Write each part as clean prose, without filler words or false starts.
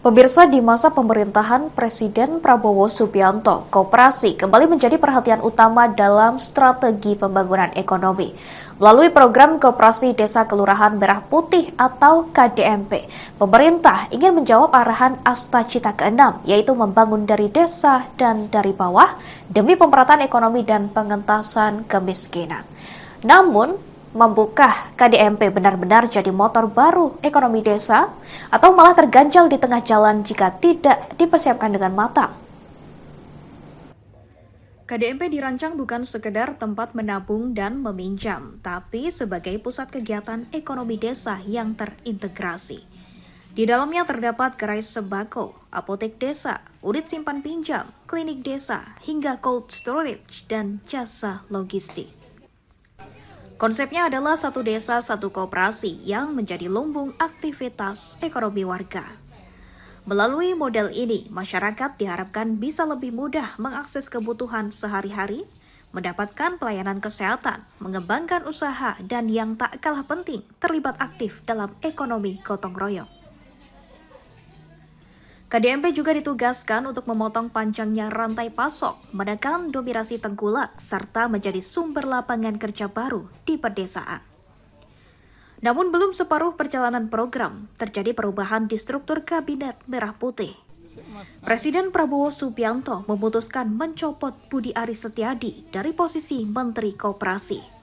Pemirsa, di masa pemerintahan Presiden Prabowo Subianto, koperasi kembali menjadi perhatian utama dalam strategi pembangunan ekonomi. Melalui program Koperasi Desa Kelurahan Merah Putih atau KDMP, pemerintah ingin menjawab arahan Asta Cita ke-6, yaitu membangun dari desa dan dari bawah demi pemerataan ekonomi dan pengentasan kemiskinan. Namun, membuka KDMP benar-benar jadi motor baru ekonomi desa atau malah terganjal di tengah jalan jika tidak dipersiapkan dengan matang. KDMP dirancang bukan sekedar tempat menabung dan meminjam, tapi sebagai pusat kegiatan ekonomi desa yang terintegrasi. Di dalamnya terdapat gerai sembako, apotek desa, unit simpan pinjam, klinik desa, hingga cold storage dan jasa logistik. Konsepnya adalah satu desa, satu koperasi yang menjadi lumbung aktivitas ekonomi warga. Melalui model ini, masyarakat diharapkan bisa lebih mudah mengakses kebutuhan sehari-hari, mendapatkan pelayanan kesehatan, mengembangkan usaha, dan yang tak kalah penting, terlibat aktif dalam ekonomi gotong royong. KDMP juga ditugaskan untuk memotong panjangnya rantai pasok, menekan dominasi tengkulak, serta menjadi sumber lapangan kerja baru di pedesaan. Namun belum separuh perjalanan program, terjadi perubahan di struktur Kabinet Merah Putih. Presiden Prabowo Subianto memutuskan mencopot Budi Aris Setiadi dari posisi Menteri Koperasi.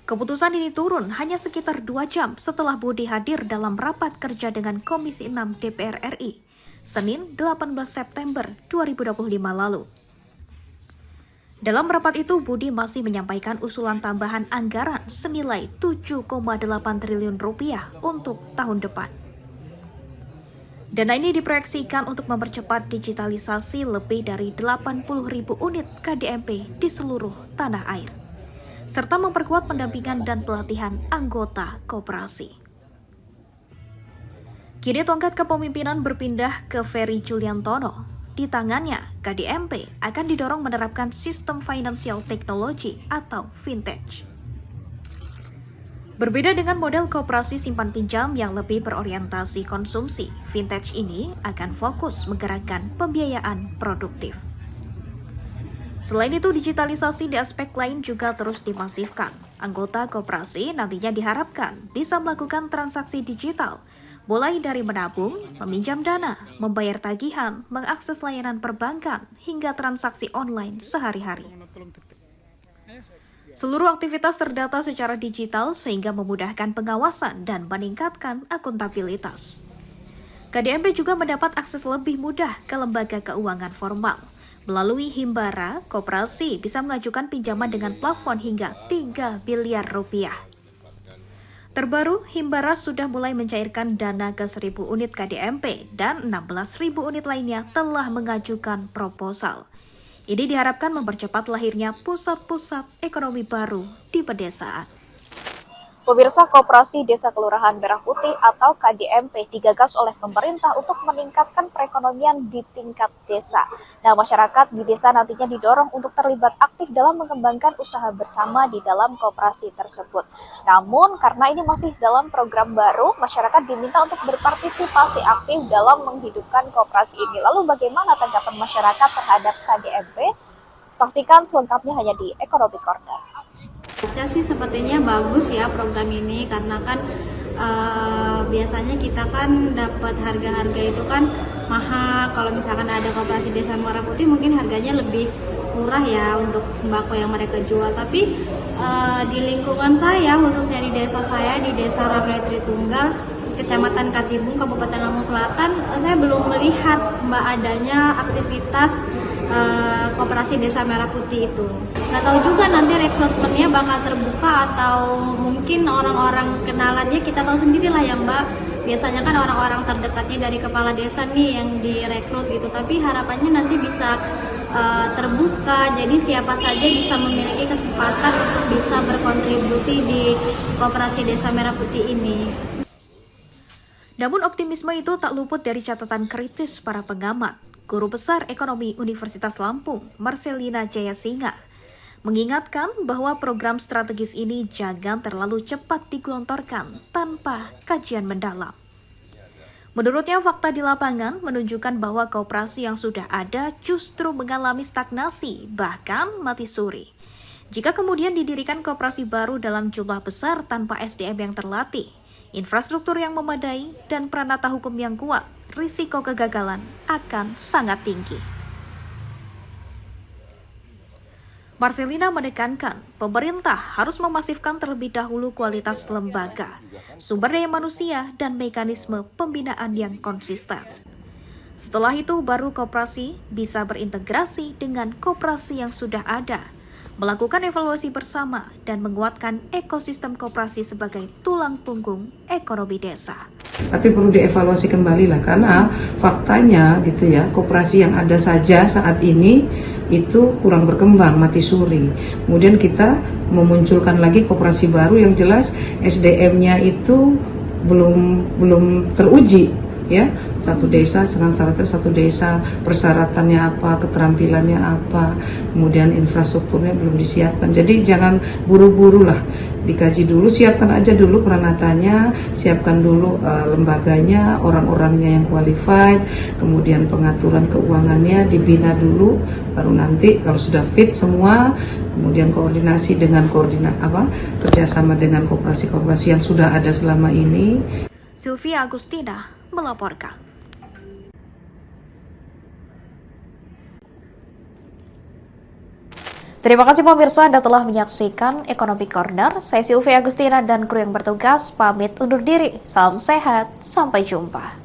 Keputusan ini turun hanya sekitar 2 jam setelah Budi hadir dalam rapat kerja dengan Komisi 6 DPR RI, Senin 18 September 2025 lalu. Dalam rapat itu, Budi masih menyampaikan usulan tambahan anggaran senilai 7,8 triliun rupiah untuk tahun depan. Dana ini diproyeksikan untuk mempercepat digitalisasi lebih dari 80.000 unit KDMP di seluruh tanah air, serta memperkuat pendampingan dan pelatihan anggota koperasi. Kini tongkat kepemimpinan berpindah ke Ferry Juliantono. Di tangannya, KDMP akan didorong menerapkan sistem financial technology atau fintech. Berbeda dengan model koperasi simpan pinjam yang lebih berorientasi konsumsi, fintech ini akan fokus menggerakkan pembiayaan produktif. Selain itu, digitalisasi di aspek lain juga terus dimasifkan. Anggota koperasi nantinya diharapkan bisa melakukan transaksi digital, mulai dari menabung, meminjam dana, membayar tagihan, mengakses layanan perbankan, hingga transaksi online sehari-hari. Seluruh aktivitas terdata secara digital sehingga memudahkan pengawasan dan meningkatkan akuntabilitas. KDMP juga mendapat akses lebih mudah ke lembaga keuangan formal. Melalui Himbara, koperasi bisa mengajukan pinjaman dengan plafon hingga 3 miliar rupiah. Terbaru, Himbara sudah mulai mencairkan dana ke 1.000 unit KDMP dan 16.000 unit lainnya telah mengajukan proposal. Ini diharapkan mempercepat lahirnya pusat-pusat ekonomi baru di pedesaan. Pemirsa, Koperasi Desa Kelurahan Merah Putih atau KDMP digagas oleh pemerintah untuk meningkatkan perekonomian di tingkat desa. Nah, masyarakat di desa nantinya didorong untuk terlibat aktif dalam mengembangkan usaha bersama di dalam koperasi tersebut. Namun, karena ini masih dalam program baru, masyarakat diminta untuk berpartisipasi aktif dalam menghidupkan koperasi ini. Lalu bagaimana tanggapan masyarakat terhadap KDMP? Saksikan selengkapnya hanya di Ekonomi Corner. Baca sih sepertinya bagus ya program ini, karena kan biasanya kita kan dapat harga-harga itu kan mahal. Kalau misalkan ada koperasi Desa Merah Putih mungkin harganya lebih murah ya untuk sembako yang mereka jual. Tapi di lingkungan saya, khususnya di desa saya, di Desa Ramai Tritunggal, Kecamatan Katibung, Kabupaten Lampung Selatan, saya belum melihat adanya aktivitas koperasi Desa Merah Putih itu. Nggak tahu juga nanti rekrutmennya bakal terbuka atau mungkin orang-orang kenalannya, kita tahu sendiri lah ya Mbak. Biasanya kan orang-orang terdekatnya dari kepala desa nih yang direkrut gitu. Tapi harapannya nanti bisa terbuka, jadi siapa saja bisa memiliki kesempatan untuk bisa berkontribusi di koperasi Desa Merah Putih ini. Namun optimisme itu tak luput dari catatan kritis para pengamat. Guru Besar Ekonomi Universitas Lampung, Marcelina Jayasinga, mengingatkan bahwa program strategis ini jangan terlalu cepat digelontorkan tanpa kajian mendalam. Menurutnya, fakta di lapangan menunjukkan bahwa koperasi yang sudah ada justru mengalami stagnasi, bahkan mati suri. Jika kemudian didirikan koperasi baru dalam jumlah besar tanpa SDM yang terlatih, infrastruktur yang memadai, dan peranata hukum yang kuat, risiko kegagalan akan sangat tinggi. Marcelina menekankan, pemerintah harus memasifkan terlebih dahulu kualitas lembaga, sumber daya manusia, dan mekanisme pembinaan yang konsisten. Setelah itu, baru koperasi bisa berintegrasi dengan koperasi yang sudah ada, melakukan evaluasi bersama, dan menguatkan ekosistem koperasi sebagai tulang punggung ekonomi desa. Tapi perlu dievaluasi kembali lah, karena faktanya gitu ya, koperasi yang ada saja saat ini itu kurang berkembang, mati suri. Kemudian kita memunculkan lagi koperasi baru yang jelas SDM-nya itu belum teruji. Ya, satu desa dengan syaratnya satu desa, persyaratannya apa, keterampilannya apa, kemudian infrastrukturnya belum disiapkan. Jadi jangan buru-buru lah, dikaji dulu, siapkan aja dulu peranatanya, siapkan dulu lembaganya, orang-orangnya yang qualified, kemudian pengaturan keuangannya dibina dulu, baru nanti kalau sudah fit semua, kemudian koordinasi dengan kerjasama dengan koperasi-koperasi yang sudah ada selama ini. Sylvia Agustina melaporkan. Terima kasih pemirsa Anda telah menyaksikan Ekonomi Corner. Saya Sylvia Agustina dan kru yang bertugas pamit undur diri. Salam sehat, sampai jumpa.